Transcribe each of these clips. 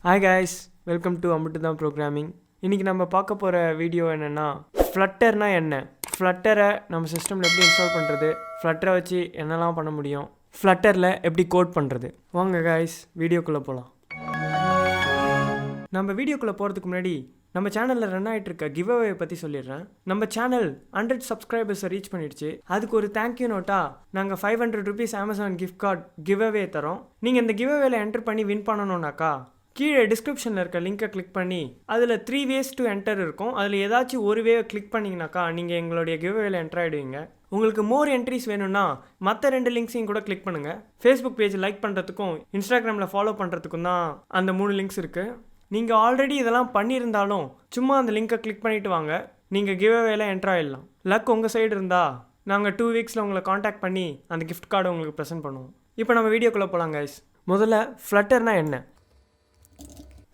Hi guys, welcome to Ambutudhan programming. இன்னைக்கு நம்ம பார்க்க போற வீடியோ என்னன்னா Flutterனா என்ன? Flutterரை நம்ம சிஸ்டம்ல எப்படி இன்ஸ்டால் பண்றது? Flutterரை வச்சு என்னலாம் பண்ண முடியும்? Flutterல எப்படி கோட் பண்றது? வாங்க guys, வீடியோக்குள்ள போலாம். நம்ம வீடியோக்குள்ள போறதுக்கு முன்னாடி நம்ம சேனல்ல ரன் ஆயிட்டு இருக்க கிவ் அவே பத்தி சொல்லிடுறேன். நம்ம சேனல் 100 சப்ஸ்கிரைபர்ஸ் ரீச் பண்ணிடுச்சு. அதுக்கு ஒரு தேங்க்யூ நோட்டா நாங்க 500 rupees Amazon gift card give away தரோம். நீங்க இந்த கிவ் அவேல என்டர் பண்ணி வின் பண்ணணும்னாக்கா கீழே டிஸ்கிரிப்ஷனில் இருக்க லிங்கை கிளிக் பண்ணி அதில் 3 ways to enter இருக்கும். அதில் ஏதாச்சும் ஒரு வேவை கிளிக் பண்ணிங்கனாக்கா நீங்கள் எங்களுடைய கிவ்அவேல என்டர் ஆகிடுவீங்க. உங்களுக்கு மோர் என்ட்ரிஸ் வேணும்னா மற்ற 2 லிங்க்ஸையும் கூட கிளிக் பண்ணுங்கள். ஃபேஸ்புக் பேஜ் லைக் பண்ணுறதுக்கும் இன்ஸ்டாகிராமில் ஃபாலோ பண்ணுறதுக்கும் தான் அந்த 3 லிங்க்ஸ் இருக்குது. நீங்கள் ஆல்ரெடி இதெல்லாம் பண்ணியிருந்தாலும் சும்மா அந்த லிங்கை கிளிக் பண்ணிவிட்டு வாங்க, நீங்கள் கிவ்அவேல என்டர் ஆகிடலாம். லக் உங்கள் சைடு இருந்தால் நாங்கள் 2 weeksல உங்களை காண்டாக்ட் பண்ணி அந்த கிஃப்ட் கார்டை உங்களுக்கு ப்ரெசென்ட் பண்ணுவோம். இப்போ நம்ம வீடியோக்குள்ளே போகலாம் கைஸ். முதல்ல ஃப்ளட்டர்னா என்ன?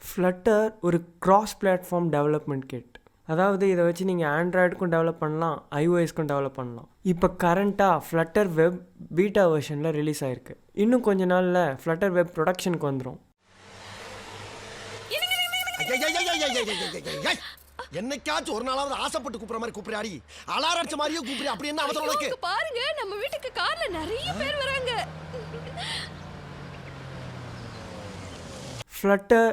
Flutter ஒரு கிராஸ் பிளாட்ஃபார்ம் டெவலப்மெண்ட் கிட். அதாவது இதை வச்சு நீங்கள் ஆண்ட்ராய்டுக்கும் டெவலப் பண்ணலாம், iOSக்கும் டெவலப் பண்ணலாம். இப்போ கரண்ட்டாக Flutter வெப் பீட்டா வெர்ஷனில் ரிலீஸ் ஆகிருக்கு. இன்னும் கொஞ்ச நாளில் Flutter வெப் ப்ரொடக்ஷனுக்கு வந்துடும். என்னைக்காச்சும் ஒரு நாளாவது ஆசைப்பட்டு கூப்பிடுற மாதிரி கூப்பிடாடி, அலாரம் அடிச்ச மாதிரியே கூப்பிடு. அப்படி என்ன அவசரம் உனக்கு? பாருங்க, நம்ம வீட்டுக்கு கார்ல நிறைய பேர் வராங்க. Flutter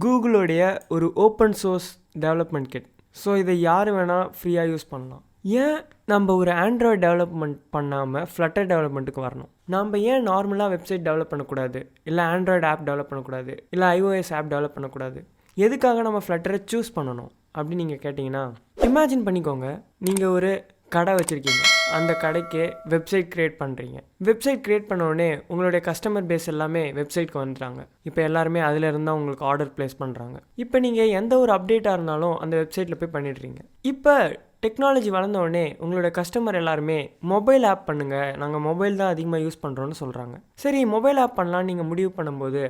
கூகுளோடைய ஒரு open source development kit. So இதை யார் வேணால் ஃப்ரீயாக யூஸ் பண்ணலாம். ஏன் நம்ம ஒரு ஆண்ட்ராய்டு டெவலப்மெண்ட் பண்ணாமல் Flutter டெவலப்மெண்ட்டுக்கு வரணும்? நம்ம ஏன் நார்மலாக வெப்சைட் டெவலப் பண்ணக்கூடாது, இல்லை ஆண்ட்ராய்டு ஆப் டெவலப் பண்ணக்கூடாது, இல்லை iOS ஆப் டெவலப் பண்ணக்கூடாது? எதுக்காக நம்ம Flutterரை சூஸ் பண்ணணும் அப்படின்னு நீங்கள் கேட்டிங்கன்னா, இமேஜின் பண்ணிக்கோங்க, நீங்கள் ஒரு கடை வச்சுருக்கீங்க. அந்த கடைக்கு வெப்சைட் க்ரியேட் பண்ணுறீங்க. வெப்சைட் க்ரியேட் பண்ண உடனே உங்களுடைய கஸ்டமர் பேஸ் எல்லாமே வெப்சைட்க்கு வந்துட்டாங்க. இப்போ எல்லாருமே அதில் இருந்தால் உங்களுக்கு ஆர்டர் ப்ளேஸ் பண்ணுறாங்க. இப்போ நீங்கள் எந்த ஒரு அப்டேட்டாக இருந்தாலும் அந்த வெப்சைட்டில் போய் பண்ணிடுறீங்க. இப்போ டெக்னாலஜி வளர்ந்த உடனே உங்களோட கஸ்டமர் எல்லாருமே மொபைல் ஆப் பண்ணுங்கள், நாங்கள் மொபைல் தான் அதிகமாக யூஸ் பண்ணுறோன்னு சொல்கிறாங்க. சரி, மொபைல் ஆப் பண்ணலான்னு நீங்கள் முடிவு பண்ணும்போது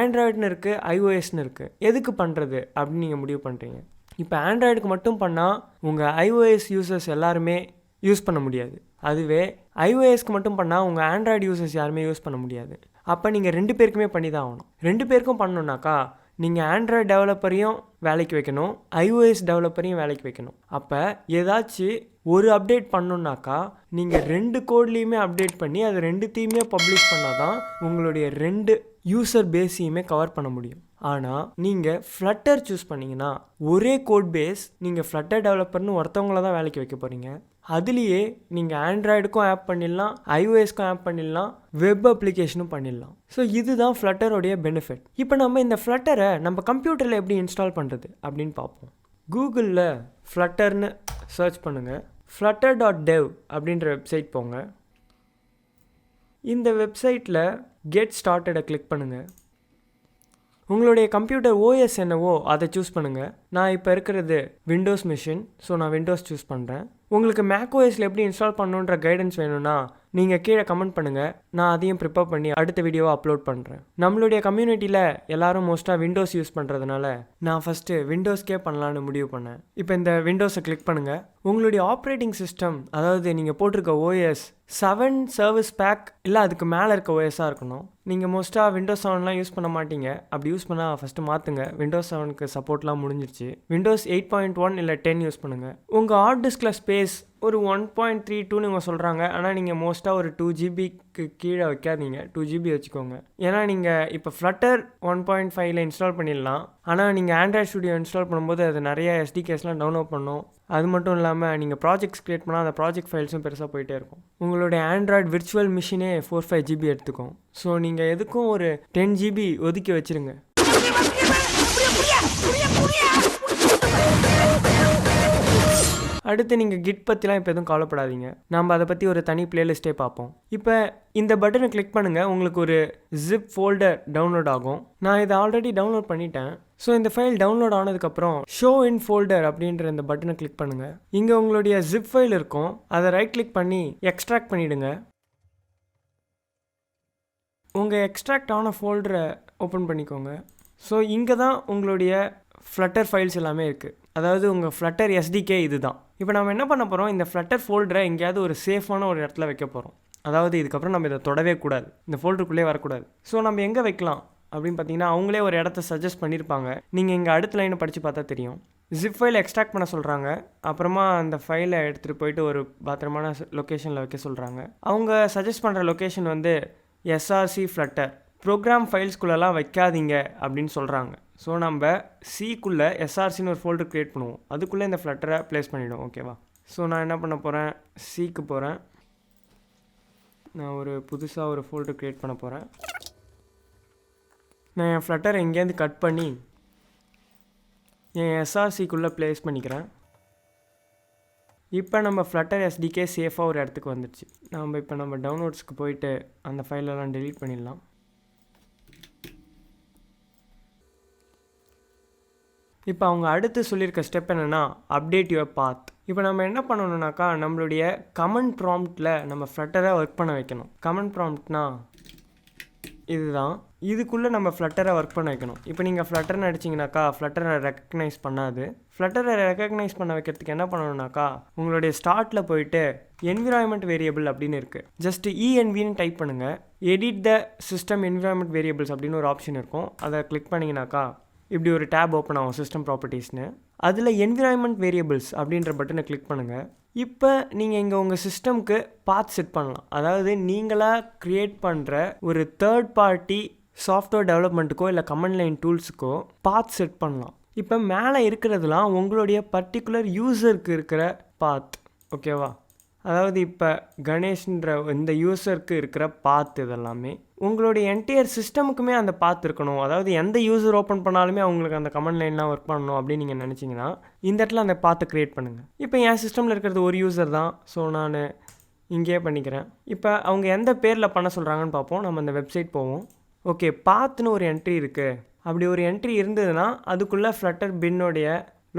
ஆண்ட்ராய்டுன்னு இருக்குது, iOSன்னு இருக்குது. எதுக்கு பண்ணுறது அப்படின்னு நீங்கள் முடிவு பண்ணுறீங்க. இப்போ ஆண்ட்ராய்டுக்கு மட்டும் பண்ணால் உங்கள் iOS யூசர்ஸ் எல்லாருமே யூஸ் பண்ண முடியாது. அதுவே iOSக்கு மட்டும் பண்ணால் உங்கள் ஆண்ட்ராய்டு யூசர்ஸ் யாருமே யூஸ் பண்ண முடியாது. அப்போ நீங்கள் 2 பேருக்குமே பண்ணி தான் ஆகணும். 2 பேருக்கும் பண்ணணுன்னாக்கா நீங்கள் ஆண்ட்ராய்டு டெவலப்பரையும் வேலைக்கு வைக்கணும், iOS டெவலப்பரையும் வேலைக்கு வைக்கணும். அப்போ ஏதாச்சும் ஒரு அப்டேட் பண்ணணுன்னாக்கா நீங்கள் 2 கோட்லேயுமே அப்டேட் பண்ணி அது 2த்தையுமே பப்ளிஷ் பண்ணால் தான் உங்களுடைய 2 யூசர் பேஸையுமே கவர் பண்ண முடியும். ஆனால் நீங்கள் Flutter சூஸ் பண்ணிங்கன்னா ஒரே கோட் பேஸ், நீங்கள் Flutter டெவலப்பர்னு ஒருத்தவங்கள தான் வேலைக்கு வைக்க போகிறீங்க. அதுலேயே நீங்கள் ஆண்ட்ராய்டுக்கும் ஆப் பண்ணிடலாம், iOSக்கும் ஆப் பண்ணிடலாம், வெப் அப்ளிகேஷனும் பண்ணிடலாம். ஸோ இதுதான் Flutterோடைய பெனிஃபிட். இப்போ நம்ம இந்த Flutterரை நம்ம கம்ப்யூட்டரில் எப்படி இன்ஸ்டால் பண்ணுறது அப்படின்னு பார்ப்போம். கூகுளில் Flutterன்னு சர்ச் பண்ணுங்கள். flutter.dev அப்படின்ற வெப்சைட் போங்க. இந்த வெப்சைட்டில் கெட் ஸ்டார்டடை கிளிக் பண்ணுங்கள். உங்களுடைய கம்ப்யூட்டர் OS என்னவோ அதை சூஸ் பண்ணுங்கள். நான் இப்போ இருக்கிறது விண்டோஸ் மிஷின், ஸோ நான் விண்டோஸ் சூஸ் பண்ணுறேன். உங்களுக்கு macOSல எப்படி இன்ஸ்டால் பண்ணணுன்ற கைடன்ஸ் வேணும்னா நீங்கள் கீழே கமெண்ட் பண்ணுங்கள், நான் அதையும் ப்ரிப்பேர் பண்ணி அடுத்த வீடியோவை அப்லோட் பண்ணுறேன். நம்மளுடைய கம்யூனிட்டியில் எல்லாரும் மோஸ்ட்டாக விண்டோஸ் யூஸ் பண்ணுறதுனால நான் ஃபஸ்ட்டு விண்டோஸ்க்கே பண்ணலான்னு முடிவு பண்ணேன். இப்போ இந்த விண்டோஸை கிளிக் பண்ணுங்கள். உங்களுடைய ஆப்ரேட்டிங் சிஸ்டம், அதாவது நீங்கள் போட்டிருக்க OS 7 சர்வீஸ் பேக் இல்லை அதுக்கு மேலே இருக்க OSஆக இருக்கணும். நீங்கள் மோஸ்ட்டாக விண்டோஸ் 7லாம் யூஸ் பண்ண மாட்டீங்க. அப்படி யூஸ் பண்ணால் ஃபஸ்ட்டு மாற்றுங்க. விண்டோஸ் 7க்கு சப்போர்ட்லாம் முடிஞ்சிருச்சு. விண்டோஸ் 8.1 இல்லை 10 யூஸ் பண்ணுங்கள். உங்கள் ஹார்ட் டிஸ்கில் ஸ்பேஸ் ஒரு 1.32 இவங்க சொல்கிறாங்க. ஆனால் நீங்கள் மோஸ்ட்டாக ஒரு 2 GBக்கு கீழே வைக்காதீங்க, 2 GB வச்சுக்கோங்க. ஏன்னா நீங்கள் இப்போ Flutter 1.5ல இன்ஸ்டால் பண்ணிடலாம். ஆனால் நீங்கள் ஆண்ட்ராய்ட் ஸ்டுடியோ இன்ஸ்டால் பண்ணும்போது அது நிறைய SDKஸ்லாம் டவுன்லோட் பண்ணும். அது மட்டும் இல்லாமல் நீங்கள் ப்ராஜெக்ட்ஸ் க்ரியேட் பண்ணால் அந்த ப்ராஜெக்ட் ஃபைல்ஸும் பெருசாக போயிட்டே இருக்கும். உங்களுடைய ஆண்ட்ராய்டு விர்ச்சுவல் மிஷினே 4-5 GB எடுத்துக்கும். ஸோ நீங்கள் எதுக்கும் ஒரு 10 GB ஒதுக்கி வச்சுருங்க. அடுத்து நீங்கள் கிட் பற்றிலாம் இப்போ எதுவும் கவலைப்படாதீங்க, நம்ம அதை பற்றி ஒரு தனி பிளேலிஸ்ட்டே பார்ப்போம். இப்போ இந்த பட்டனை கிளிக் பண்ணுங்கள், உங்களுக்கு ஒரு ஜிப் ஃபோல்டர் டவுன்லோட் ஆகும். நான் இதை ஆல்ரெடி டவுன்லோட் பண்ணிட்டேன். ஸோ இந்த ஃபைல் டவுன்லோட் ஆனதுக்கப்புறம் ஷோ இன் ஃபோல்டர் அப்படின்ற இந்த பட்டனை கிளிக் பண்ணுங்கள். இங்கே உங்களுடைய ஜிப் ஃபைல் இருக்கும், அதை ரைட் கிளிக் பண்ணி எக்ஸ்ட்ராக்ட் பண்ணிவிடுங்க. உங்கள் எக்ஸ்ட்ராக்ட் ஆன ஃபோல்டரை ஓப்பன் பண்ணிக்கோங்க. ஸோ இங்கே தான் உங்களுடைய Flutter ஃபைல்ஸ் எல்லாமே இருக்குது. அதாவது உங்கள் Flutter SDK இது தான். இப்போ நம்ம என்ன பண்ண போகிறோம், இந்த Flutter ஃபோல்டரை எங்கேயாவது ஒரு சேஃபான ஒரு இடத்துல வைக்க போகிறோம். அதாவது இதுக்கப்புறம் நம்ம இதை தொடவே கூடாது, இந்த ஃபோல்டருக்குள்ளே வரக்கூடாது. ஸோ நம்ம எங்கே வைக்கலாம் அப்படின்னு பார்த்தீங்கன்னா அவங்களே ஒரு இடத்த சஜஸ்ட் பண்ணியிருப்பாங்க. நீங்கள் இங்கே அடுத்த லைனை படித்து பார்த்தா தெரியும். ஜிப் ஃபைலை எக்ஸ்ட்ராக்ட் பண்ண சொல்கிறாங்க. அப்புறமா அந்த ஃபைலை எடுத்துகிட்டு போயிட்டு ஒரு பத்திரமான லொக்கேஷனில் வைக்க சொல்கிறாங்க. அவங்க சஜஸ்ட் பண்ணுற லொக்கேஷன் வந்து எஸ்ஆர்சி ஃப்ளட்டர். ப்ரோக்ராம் ஃபைல்ஸ்குள்ளெல்லாம் வைக்காதீங்க அப்படின்னு சொல்கிறாங்க. ஸோ நம்ம சிக்குள்ளே எஸ்ஆர்சின்னு ஒரு ஃபோல்டர் க்ரியேட் பண்ணுவோம். அதுக்குள்ளே இந்த ஃப்ளட்டரை ப்ளேஸ் பண்ணிவிடும். ஓகேவா? ஸோ நான் என்ன பண்ண போகிறேன், சிக்கு போகிறேன். நான் ஒரு புதுசாக ஒரு ஃபோல்டர் க்ரியேட் பண்ண போகிறேன். நான் என் ஃப்ளட்டரை எங்கேருந்து கட் பண்ணி என் எஸ்ஆர்சிக்குள்ளே ப்ளேஸ் பண்ணிக்கிறேன். இப்போ நம்ம ஃப்ளட்டர் எஸ்டிகே சேஃபாக ஒரு இடத்துக்கு வந்துடுச்சு. நம்ம டவுன்லோட்ஸ்க்கு போயிட்டு அந்த ஃபைலெல்லாம் டெலீட் பண்ணிடலாம். இப்போ அவங்க அடுத்து சொல்லியிருக்க ஸ்டெப் என்னென்னா அப்டேட் யுவர் பாத். இப்போ நம்ம என்ன பண்ணணுன்னாக்கா நம்மளுடைய கமெண்ட் ப்ராம்ப்டில் நம்ம ஃப்ளட்டரை ஒர்க் பண்ண வைக்கணும். கமெண்ட் ப்ராம்ப்ட்னா இதுதான். இதுக்குள்ளே நம்ம ஃப்ளட்டரை ஒர்க் பண்ண வைக்கணும். இப்போ நீங்கள் ஃப்ளட்டர்னு அடிச்சிங்கனாக்கா ஃப்ளட்டரை ரெக்கக்னைஸ் பண்ணாது. ஃப்ளட்டரை ரெக்கக்னைஸ் பண்ண வைக்கிறதுக்கு என்ன பண்ணணுன்னாக்கா உங்களுடைய ஸ்டார்ட்டில் போயிட்டு என்விரான்மெண்ட் வேரியபிள் அப்படின்னு இருக்குது. ஜஸ்ட் இஎன்வின்னு டைப் பண்ணுங்கள். Edit the system environment variables அப்படின்னு ஒரு ஆப்ஷன் இருக்கும். அதை கிளிக் பண்ணிங்கனாக்கா இப்படி ஒரு டேப் ஓப்பன் ஆகும், சிஸ்டம் ப்ராப்பர்ட்டிஸ்னு. அதில் என்விரான்மெண்ட் வேரியபிள்ஸ் அப்படின்ற பட்டனை கிளிக் பண்ணுங்கள். இப்போ நீங்கள் இங்கே உங்கள் சிஸ்டம்க்கு பாத் செட் பண்ணலாம். அதாவது நீங்களாக க்ரியேட் பண்ணுற ஒரு தேர்ட் பார்ட்டி சாஃப்ட்வேர் டெவலப்மெண்ட்டுக்கோ இல்லை கமெண்ட் லைன் டூல்ஸுக்கோ பாத் செட் பண்ணலாம். இப்போ மேலே இருக்கிறதுலாம் உங்களுடைய பர்டிகுலர் யூசருக்கு இருக்கிற பாத். ஓகேவா? அதாவது இப்போ கணேஷ்ன்ற இந்த யூசருக்கு இருக்கிற பாத் இதெல்லாமே உங்களுடைய என்டையர் சிஸ்டமுக்குமே அந்த பாத் இருக்கணும். அதாவது எந்த யூசர் ஓப்பன் பண்ணாலுமே அவங்களுக்கு அந்த கமெண்ட் லைன்லாம் ஒர்க் பண்ணணும் அப்படின்னு நீங்கள் நினச்சிங்கன்னா இந்த இடத்துல அந்த பாத்தை க்ரியேட் பண்ணுங்கள். இப்போ என் சிஸ்டமில் இருக்கிறது ஒரு யூசர் தான். ஸோ நான் இங்கேயே பண்ணிக்கிறேன். இப்போ அவங்க எந்த பேரில் பண்ண சொல்கிறாங்கன்னு பார்ப்போம். நம்ம அந்த வெப்சைட் போவோம். ஓகே, பாத்துன்னு ஒரு என்ட்ரி இருக்குது. அப்படி ஒரு என்ட்ரி இருந்ததுன்னா அதுக்குள்ளே ஃப்ளட்டர் பின்னோடைய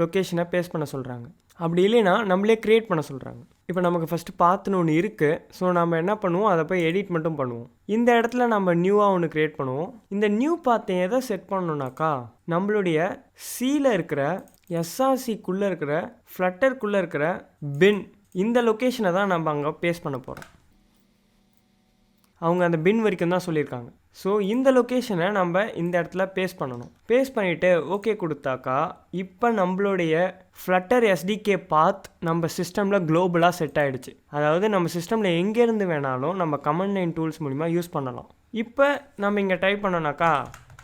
லொக்கேஷனை பேஸ்ட் பண்ண சொல்கிறாங்க. அப்படி இல்லைன்னா நம்மளே க்ரியேட் பண்ண சொல்கிறாங்க. இப்போ நமக்கு ஃபஸ்ட்டு பாத்துன்னு ஒன்று இருக்குது. ஸோ நம்ம என்ன பண்ணுவோம், அதை போய் எடிட் மட்டும் பண்ணுவோம். இந்த இடத்துல நம்ம நியூவாக ஒன்று க்ரியேட் பண்ணுவோம். இந்த நியூ பாத்தை எதை செட் பண்ணணுன்னாக்கா நம்மளுடைய சியில் இருக்கிற எஸ்ஆர்சிக்குள்ளே இருக்கிற ஃப்ளட்டருக்குள்ளே இருக்கிற பின் இந்த லொக்கேஷனை தான் நம்ம அங்கே பேஸ்ட் பண்ண போகிறோம். அவங்க அந்த பின் வரைக்கும் தான் சொல்லியிருக்காங்க. ஸோ இந்த லொக்கேஷனை நம்ம இந்த இடத்துல பேஸ்ட் பண்ணணும். பேஸ்ட் பண்ணிவிட்டு ஓகே கொடுத்தாக்கா இப்போ நம்மளுடைய ஃப்ளட்டர் எஸ்டிகே பாத் நம்ம சிஸ்டமில் குளோபலாக செட் ஆகிடுச்சு. அதாவது நம்ம சிஸ்டமில் எங்கேருந்து வேணாலும் நம்ம கமெண்ட் லைன் டூல்ஸ் மூலிமா யூஸ் பண்ணலாம். இப்போ நம்ம இங்கே டைப் பண்ணோன்னாக்கா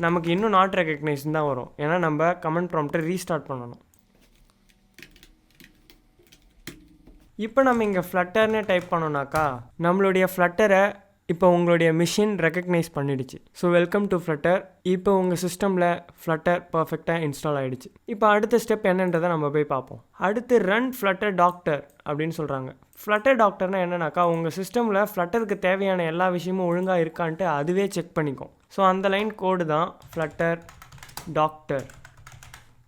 நமக்கு இன்னும் நாட் ரெக்கக்னைஸ்ன்னு தான் வரும். ஏன்னா நம்ம கமெண்ட் ப்ராம்ப்டை ரீஸ்டார்ட் பண்ணணும். இப்போ நம்ம இங்கே ஃப்ளட்டர்னு டைப் பண்ணோன்னாக்கா நம்மளுடைய ஃப்ளட்டரை இப்போ உங்களுடைய மிஷின் ரெக்கக்னைஸ் பண்ணிடுச்சு. So welcome to flutter. இப்போ உங்கள் சிஸ்டமில் ஃப்ளட்டர் பர்ஃபெக்டாக இன்ஸ்டால் ஆகிடுச்சு. இப்போ அடுத்த ஸ்டெப் என்னன்றதை நம்ம போய் பார்ப்போம். அடுத்து ரன் ஃப்ளட்டர் டாக்டர் அப்படின்னு சொல்கிறாங்க. ஃப்ளட்டர் டாக்டர்னா என்னன்னாக்கா உங்கள் சிஸ்டமில் ஃப்ளட்டருக்கு தேவையான எல்லா விஷயமும் ஒழுங்காக இருக்கான்ட்டு அதுவே செக் பண்ணிக்கும். ஸோ அந்த லைன் கோடு தான் ஃப்ளட்டர் டாக்டர்.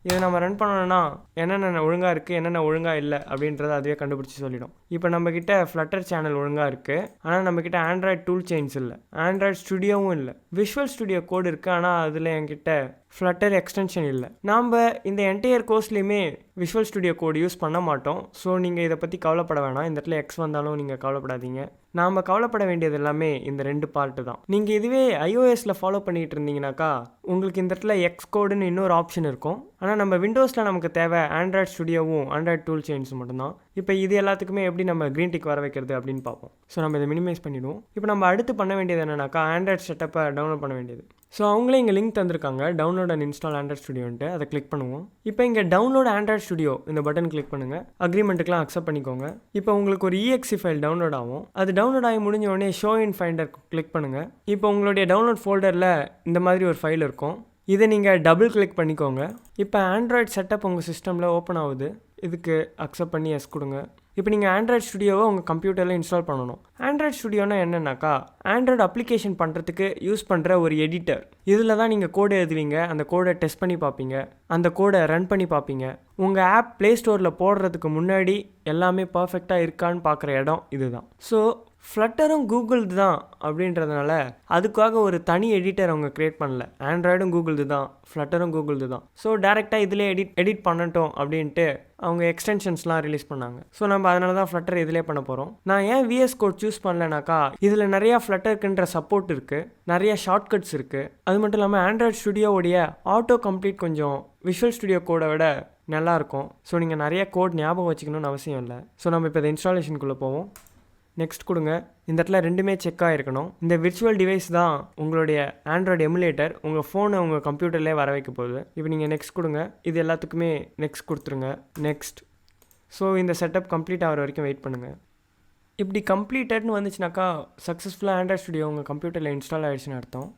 இதை நம்ம ரன் பண்ணணும்னா என்னென்ன ஒழுங்காக இருக்குது என்னென்ன ஒழுங்காக இல்லை அப்படின்றத அதுவே கண்டுபிடிச்சி சொல்லிடும். இப்போ நம்மக்கிட்ட ஃப்ளட்டர் சேனல் ஒழுங்காக இருக்குது. ஆனால் நம்மக்கிட்ட ஆண்ட்ராய்ட் டூல் செயின்ஸ் இல்லை, ஆண்ட்ராய்ட் ஸ்டுடியோவும் இல்லை. விஷுவல் ஸ்டுடியோ கோடு இருக்குது. ஆனால் அதில் என்கிட்ட ஃப்ளட்டர் எக்ஸ்டென்ஷன் இல்லை. நாம் இந்த என்டையர் கோர்ஸ்லேயுமே விஷுவல் ஸ்டுடியோ கோடு யூஸ் பண்ண மாட்டோம். ஸோ நீங்கள் இதை பற்றி கவலைப்பட வேணாம். இந்த இடத்துல எக்ஸ் வந்தாலும் நீங்கள் கவலைப்படாதீங்க. நாம் கவலைப்பட வேண்டியது எல்லாமே இந்த 2 பார்ட்டு தான். நீங்கள் இதுவே iOSல ஃபாலோ பண்ணிகிட்டு இருந்தீங்கன்னாக்கா உங்களுக்கு இந்த இடத்துல எக்ஸ் கோடுன்னு இன்னொரு ஆப்ஷன் இருக்கும். ஆனால் நம்ம விண்டோஸில் நமக்கு தேவை ஆண்ட்ராய்ட் ஸ்டுடியோவும் ஆண்ட்ராய்ட் டூல் செயின்ஸும் மட்டும்தான். இப்போ இது எல்லாத்துக்குமே எப்படி நம்ம க்ரீன் டிக் வர வைக்கிறது அப்படின்னு பார்ப்போம். ஸோ நம்ம இதை மினிமைஸ் பண்ணிவிடுவோம். இப்போ நம்ம அடுத்து பண்ண வேண்டியது என்னன்னாக்கா ஆண்ட்ராய்ட் செட்டப்பை டவுன்லோட் பண்ண வேண்டியது. ஸோ அவங்களே இங்கே லிங்க் தந்திருக்காங்க, டவுன்லோட் அண்ட் இன்ஸ்டால் ஆண்ட்ராய்ட் ஸ்டுடியோன்ட்டு. அதை கிளிக் பண்ணுவோம். இப்போ இங்கே டவுன்லோட் ஆண்ட்ராய்ட் ஸ்டுடியோ இந்த பட்டன் கிளிக் பண்ணுங்கள். அக்ரிமெண்ட்டுக்கெலாம் அக்செப்ட் பண்ணிக்கோங்க. இப்போ உங்களுக்கு ஒரு EXE ஃபைல் டவுன்லோட் ஆகும். அது டவுன்லோட் ஆகி முடிஞ்ச உடனே ஷோ இன் ஃபைண்டர் கிளிக் பண்ணுங்கள். இப்போ உங்களுடைய டவுன்லோட் ஃபோல்டரில் இந்த மாதிரி ஒரு ஃபைல் இருக்கும். இதை நீங்கள் டபுள் கிளிக் பண்ணிக்கோங்க. இப்போ ஆண்ட்ராய்ட் செட்டப் உங்கள் சிஸ்டமில் ஓப்பன் ஆகுது. இதுக்கு அக்செப்ட் பண்ணி எஸ் கொடுங்க. இப்போ நீங்கள் ஆண்ட்ராய்ட் ஸ்டுடியோவை உங்கள் கம்ப்யூட்டரில் இன்ஸ்டால் பண்ணணும். ஆண்ட்ராய்ட் ஸ்டுடியோனா என்னன்னாக்கா ஆண்ட்ராய்டு அப்ளிகேஷன் பண்ணுறதுக்கு யூஸ் பண்ணுற ஒரு எடிட்டர். இதில் தான் நீங்கள் கோடை எழுதுவீங்க, அந்த கோடை டெஸ்ட் பண்ணி பார்ப்பீங்க, அந்த கோடை ரன் பண்ணி பார்ப்பீங்க. உங்கள் ஆப் ப்ளே ஸ்டோரில் போடுறதுக்கு முன்னாடி எல்லாமே பர்ஃபெக்டாக இருக்கான்னு பார்க்குற இடம் இதுதான். ஸோ ஃப்ளட்டரும் கூகுள்து தான் அப்படின்றதுனால அதுக்காக ஒரு தனி எடிட்டர் அவங்க க்ரியேட் பண்ணல. ஆண்ட்ராய்டும் கூகுள்து தான், ஃப்ளட்டரும் கூகுள்து தான். ஸோ டேரெக்டாக இதிலே எடிட் பண்ணட்டும் அப்படின்ட்டு அவங்க எக்ஸ்டென்ஷன்ஸ்லாம் ரிலீஸ் பண்ணாங்க. ஸோ நம்ம அதனால தான் ஃப்ளட்டர் இதிலே பண்ண போகிறோம். நான் ஏன் விஎஸ் கோட் சூஸ் பண்ணலனாக்கா இதில் நிறையா ஃப்ளட்டருக்குன்ற சப்போர்ட் இருக்குது, நிறைய ஷார்ட்கட்ஸ் இருக்குது. அது மட்டும் இல்லாமல் ஆண்ட்ராய்ட் ஸ்டுடியோவுடைய ஆட்டோ கம்ப்ளீட் கொஞ்சம் விஷுவல் ஸ்டுடியோ கோடை விட நல்லாயிருக்கும். ஸோ நீங்கள் நிறைய கோட் ஞாபகம் வச்சுக்கணும்னு அவசியம் இல்லை. ஸோ நம்ம இப்போ இந்த இன்ஸ்டாலேஷனுக்குள்ளே போவோம். நெக்ஸ்ட் கொடுங்க. இந்த இடத்துல ரெண்டுமே செக் ஆகிருக்கணும். இந்த விர்ச்சுவல் டிவைஸ் தான் உங்களுடைய ஆண்ட்ராய்டு எமுலேட்டர் உங்கள் ஃபோனை உங்கள் கம்ப்யூட்டர்லேயே வர வைக்க போகுது. இப்போ நீங்கள் நெக்ஸ்ட் கொடுங்க. இது எல்லாத்துக்குமே நெக்ஸ்ட் கொடுத்துருங்க. நெக்ஸ்ட். ஸோ இந்த செட்டப் கம்ப்ளீட் ஆகிற வரைக்கும் வெயிட் பண்ணுங்கள். இப்படி கம்ப்ளீட்டட்னு வந்துச்சுனாக்கா சக்ஸஸ்ஃபுல்லாக ஆண்ட்ராய்ட் ஸ்டுடியோ உங்கள் கம்ப்யூட்டரில் இன்ஸ்டால் ஆகிடுச்சுன்னு அர்த்தம்.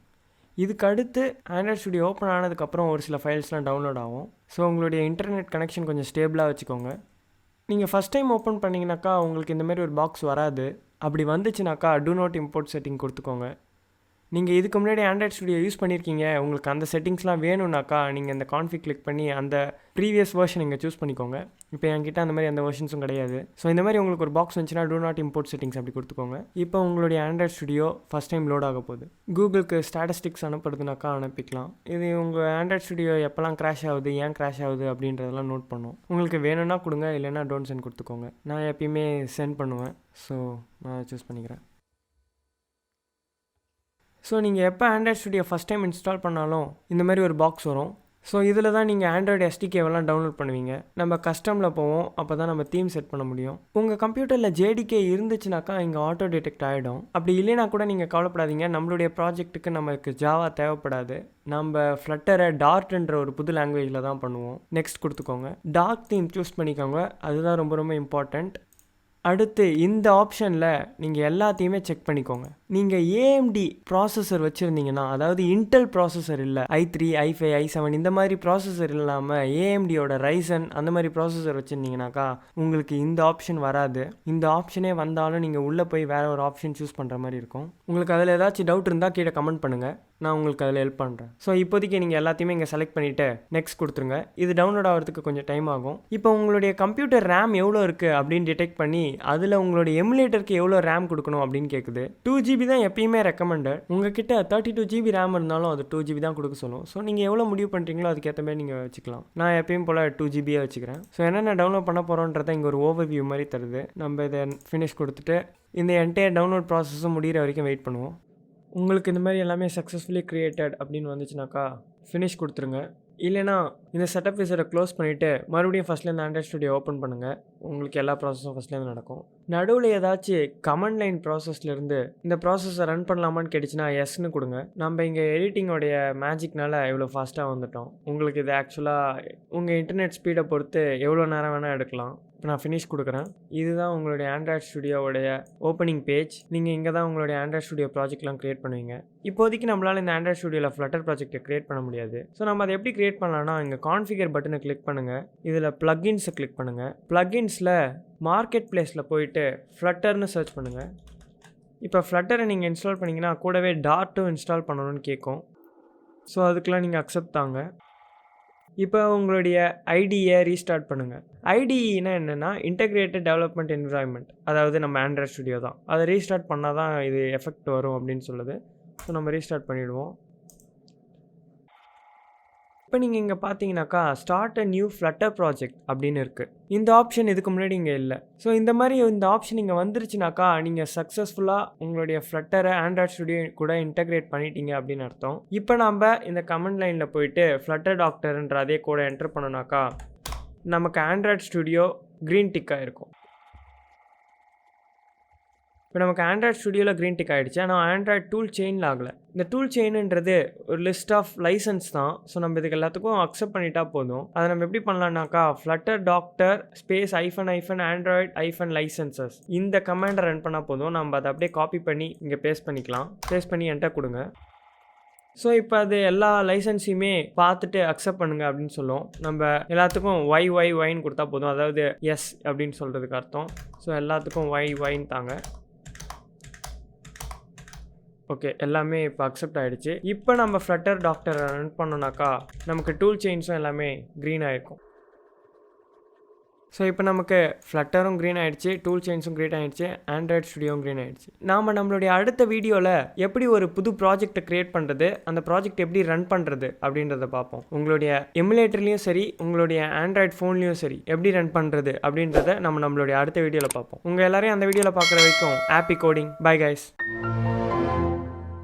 இதுக்கு அடுத்து ஆண்ட்ராய்ட் ஸ்டுடியோ ஓப்பன் ஆனதுக்கப்புறம் ஒரு சில ஃபைல்ஸ்லாம் டவுன்லோட் ஆகும். ஸோ உங்களுடைய இன்டர்நெட் கனெக்ஷன் கொஞ்சம் ஸ்டேபிளாக வச்சுக்கோங்க. நீங்கள் ஃபஸ்ட் டைம் ஓப்பன் பண்ணிங்கனாக்கா உங்களுக்கு இந்தமாரி ஒரு பாக்ஸ் வராது. அப்படி வந்துச்சுனாக்கா டூ நாட் இம்போர்ட் செட்டிங் கொடுத்துக்கோங்க. நீங்கள் இதுக்கு முன்னாடி ஆண்ட்ராய்ட் ஸ்டுடியோ யூஸ் பண்ணியிருக்கீங்க, உங்களுக்கு அந்த செட்டிங்ஸ்லாம் வேணும்னாக்கா நீங்கள் இந்த கான்ஃபிக் கிளிக் பண்ணி அந்த ப்ரீவியஸ் வெர்ஷன் இங்கே சூஸ் பண்ணிக்கோங்க. இப்போ என்கிட்ட அந்த மாதிரி அந்த வெர்ஷன்ஸும் கிடையாது. ஸோ இந்த மாதிரி உங்களுக்கு ஒரு பாக்ஸ் வந்துச்சுன்னா டூ நாட் இம்போர்ட் செட்டிங்ஸ் அப்படி கொடுத்துக்கோங்க. இப்போ உங்களுடைய Android studio first time load ஆக போகுது. கூகுளுக்கு ஸ்டாட்டிஸ்டிக்ஸ் அனுப்புறதுனாக்கா அனுப்பிக்கலாம். இது உங்கள் ஆண்ட்ராய்ட் ஸ்டுடியோ எப்போல்லாம் கிராஷ் ஆகுது, ஏன் கிராஷ் ஆகுது அப்படின்றதெல்லாம் நோட் பண்ணும். உங்களுக்கு வேணும்னா கொடுங்க, இல்லைன்னா டோன்ட் சென்ட் கொடுத்துக்கோங்க. நான் எப்பயுமே சென்ட் பண்ணுவேன். ஸோ நான் சூஸ் பண்ணிக்கிறேன். ஸோ நீங்கள் எப்போ Android studio first time install பண்ணாலும் இந்த மாதிரி ஒரு பாக்ஸ் வரும். ஸோ இதில் தான் நீங்கள் ஆண்ட்ராய்டு எஸ்டிகேவெல்லாம் டவுன்லோட் பண்ணுவீங்க. நம்ம கஸ்டமில் போவோம், அப்போ தான் நம்ம தீம் செட் பண்ண முடியும். உங்கள் கம்ப்யூட்டரில் ஜேடிகே இருந்துச்சுனாக்கா இங்கே ஆட்டோ டிடெக்ட் ஆகிடும். அப்படி இல்லைனா கூட நீங்கள் கவலைப்படாதீங்க, நம்மளுடைய ப்ராஜெக்ட்டுக்கு நமக்கு ஜாவா தேவைப்படாது. நம்ம ஃப்ளட்டரை டார்ட்ன்ற ஒரு புது லாங்குவேஜில் தான் பண்ணுவோம். நெக்ஸ்ட் கொடுத்துக்கோங்க. டார்க் தீம் சூஸ் பண்ணிக்கோங்க, அதுதான் ரொம்ப ரொம்ப இம்பார்ட்டண்ட். அடுத்து இந்த ஆப்ஷனில் நீங்கள் எல்லாத்தையுமே செக் பண்ணிக்கோங்க. நீங்கள் ஏஎம்டி ப்ராசஸர் வச்சுருந்தீங்கன்னா, அதாவது இன்டெல் ப்ராசஸர் இல்லை, i3 i5 i7 இந்த மாதிரி ப்ராசஸர் இல்லாமல் ஏஎம்டியோட ரைசன் அந்த மாதிரி ப்ராசஸர் வச்சுருந்தீங்கனாக்கா உங்களுக்கு இந்த ஆப்ஷன் வராது. இந்த ஆப்ஷனே வந்தாலும் நீங்கள் உள்ளே போய் வேறு ஒரு ஆப்ஷன் சூஸ் பண்ணுற மாதிரி இருக்கும். உங்களுக்கு அதில் ஏதாச்சும் டவுட் இருந்தால் கீழே கமெண்ட் பண்ணுங்கள், நான் உங்களுக்கு அதில் ஹெல்ப் பண்ணுறேன். ஸோ இப்போதைக்கு நீங்கள் எல்லாத்தையுமே இங்கே செலக்ட் பண்ணிவிட்டு நெக்ஸ்ட் கொடுத்துருங்க. இது டவுன்லோட் ஆகிறதுக்கு கொஞ்சம் டைம் ஆகும். இப்போ உங்களுடைய கம்ப்யூட்டர் ரேம் எவ்வளோ இருக்குது அப்படின்னு டிடெக்ட் பண்ணி அதில் உங்களுடைய எமுலேட்டருக்கு எவ்வளோ ரேம் கொடுக்கணும் அப்படின்னு கேட்குது. 2GB தான் எப்பயுமே ரெக்கமெண்டட். உங்ககிட்ட 32GB ரேம் இருந்தாலும் அது 2GB தான் கொடுக்க சொல்லும். ஸோ நீங்கள் எவ்வளோ முடிவு பண்ணுறீங்களோ அதுக்கேற்ற மாதிரி நீங்கள் வச்சுக்கலாம். நான் எப்பயும் போல் 2GB வச்சுக்கிறேன். ஸோ என்னென்ன டவுன்லோட் பண்ண போகிறோன்றதை இங்கே ஒரு ஓவர்வியூ மாதிரி தருது. நம்ம இதை ஃபினிஷ் கொடுத்துட்டு இந்த என்டையர் டவுன்லோட் ப்ராசஸும் முடிகிற வரைக்கும் வெயிட் பண்ணுவோம். உங்களுக்கு இந்த மாதிரி எல்லாமே சக்ஸஸ்ஃபுல்லி க்ரியேட்டட் அப்படின்னு வந்துச்சுனாக்கா ஃபினிஷ் கொடுத்துருங்க. இல்லைனா இந்த செட்டப் விசரை க்ளோஸ் பண்ணிவிட்டு மறுபடியும் ஃபஸ்ட்லேருந்து ஆண்ட்ராய்ட் ஸ்டுடியோ ஓப்பன் பண்ணுங்கள். உங்களுக்கு எல்லா ப்ராசஸும் ஃபஸ்ட்லேருந்து நடக்கும். நடுவில் ஏதாச்சும் கமெண்ட் லைன் ப்ராசஸ்லேருந்து இந்த ப்ராசஸை ரன் பண்ணலாமான்னு கேட்டுச்சுன்னா எஸ்ன்னு கொடுங்க. நம்ம இங்கே எடிட்டிங்கோடைய மேஜிக்னால எவ்வளோ ஃபாஸ்ட்டாக வந்துட்டோம். உங்களுக்கு இது ஆக்சுவலாக உங்கள் இன்டர்நெட் ஸ்பீடை பொறுத்து எவ்வளோ நேரம் வேணால் எடுக்கலாம். இப்போ நான் ஃபினிஷ் கொடுக்குறேன். இதுதான் உங்களுடைய ஆண்ட்ராய்ட் ஸ்டுடியோவுடைய ஓப்பனிங் பேஜ். நீங்கள் இங்கே தான் உங்களுடைய ஆண்ட்ராய்ட் ஸ்டுடியோ ப்ராஜெக்ட்லாம் க்ரியேட் பண்ணுவீங்க. இப்போதைக்கு நம்மளால் இந்த ஆண்ட்ராய்ட் ஸ்டுடியோவில் ஃப்ளட்டர் ப்ராஜெக்ட்டை க்ரியேட் பண்ண முடியாது. ஸோ நம்ம அதை எப்படி க்ரியேட் பண்ணலாம்னா, இங்கே கான்ஃபிகர் பட்டனை கிளிக் பண்ணுங்கள். இதில் ப்ளக்கின்ஸை கிளிக் பண்ணுங்கள். ப்ளக்கின்ஸில் மார்க்கெட் பிளேஸில் போயிட்டு ஃப்ளட்டர்னு சர்ச் பண்ணுங்கள். இப்போ ஃப்ளட்டரை நீங்கள் இன்ஸ்டால் பண்ணிங்கன்னா கூடவே டாட்டும் இன்ஸ்டால் பண்ணணும்னு கேட்கும். ஸோ அதுக்கெலாம் நீங்கள் அக்செப்ட் தாங்க. இப்போ உங்களுடைய ஐடியை ரீஸ்டார்ட் பண்ணுங்கள். ஐடினா என்னென்னா இன்டெகிரேட்டட் டெவலப்மெண்ட் என்விரான்மெண்ட், அதாவது நம்ம ஆண்ட்ராய்ட் ஸ்டுடியோ தான். அதை ரீஸ்டார்ட் பண்ணால் தான் இது எஃபெக்ட் வரும் அப்படின்னு சொல்லுது. ஸோ நம்ம ரீஸ்டார்ட் பண்ணிவிடுவோம். இப்போ நீங்கள் இங்கே பார்த்தீங்கன்னாக்கா start a new flutter project அப்படின்னு இருக்குது. இந்த ஆப்ஷன் இதுக்கு முன்னாடி இங்கே இல்லை. ஸோ இந்த மாதிரி இந்த ஆப்ஷன் இங்கே வந்துருச்சுனாக்கா நீங்கள் சக்ஸஸ்ஃபுல்லாக உங்களுடைய ஃப்ளட்டரை ஆண்ட்ராய்ட் ஸ்டுடியோ கூட இன்டெகிரேட் பண்ணிட்டீங்க அப்படின்னு அர்த்தம். இப்போ நம்ம இந்த கமெண்ட் லைனில் போயிட்டு ஃப்ளட்டர் டாக்டர்ன்ற அதே கூட என்டர் பண்ணோன்னாக்கா நமக்கு ஆண்ட்ராய்ட் ஸ்டுடியோ க்ரீன் டிக்காக இருக்கும். இப்போ நமக்கு ஆண்ட்ராய்ட் ஸ்டுடியோவில் க்ரீன் டிக் ஆகிடுச்சு. ஆனால் ஆண்ட்ராய்ட் டூல் செயினில் ஆகலை. இந்த டூல் செயின்ன்றது ஒரு லிஸ்ட் ஆஃப் லைசன்ஸ் தான். ஸோ நம்ம இதுக்கு எல்லாத்துக்கும் அக்செப்ட் பண்ணிட்டா போதும். அதை நம்ம எப்படி பண்ணலான்னாக்கா flutter doctor space -Android -licenses இந்த கமாண்டை ரன் பண்ணால் போதும். நம்ம அதை அப்படியே காப்பி பண்ணி இங்கே பேஸ்ட் பண்ணிக்கலாம். பேஸ்ட் பண்ணி என்டர் கொடுங்க. ஸோ இப்போ அது எல்லா லைசன்ஸையுமே பார்த்துட்டு அக்செப்ட் பண்ணுங்கள் அப்படின்னு சொல்லும். நம்ம எல்லாத்துக்கும் ஒய்ன்னு கொடுத்தா போதும், அதாவது எஸ் அப்படின்னு சொல்கிறதுக்கு அர்த்தம். ஸோ எல்லாத்துக்கும் ஒய்ன்னு தாங்க. ஓகே, எல்லாமே இப்போ அக்செப்ட் ஆகிடுச்சு. இப்போ நம்ம ஃப்ளட்டர் டாக்டரை ரன் பண்ணோன்னாக்கா நமக்கு டூல் செயின்ஸும் எல்லாமே க்ரீன் ஆகிருக்கும். ஸோ இப்போ நமக்கு ஃப்ளட்டரும் க்ரீன் ஆகிடுச்சு, டூல் செயின்ஸும் க்ரீன் ஆகிடுச்சு, ஆண்ட்ராய்ட் ஸ்டுடியோவும் க்ரீன் ஆகிடுச்சு. நாம் நம்மளுடைய அடுத்த வீடியோவில் எப்படி ஒரு புது ப்ராஜெக்டை க்ரியேட் பண்ணுறது, அந்த ப்ராஜெக்ட் எப்படி ரன் பண்ணுறது அப்படின்றத பார்ப்போம். உங்களுடைய எமுலேட்டர்லேயும் சரி, உங்களுடைய ஆண்ட்ராய்ட் ஃபோன்லேயும் சரி எப்படி ரன் பண்ணுறது அப்படின்றத நம்மளுடைய அடுத்த வீடியோவில் பார்ப்போம். உங்கள் எல்லாரையும் அந்த வீடியோவில் பார்க்குற வரைக்கும் ஹாப்பி கோடிங். Bye guys.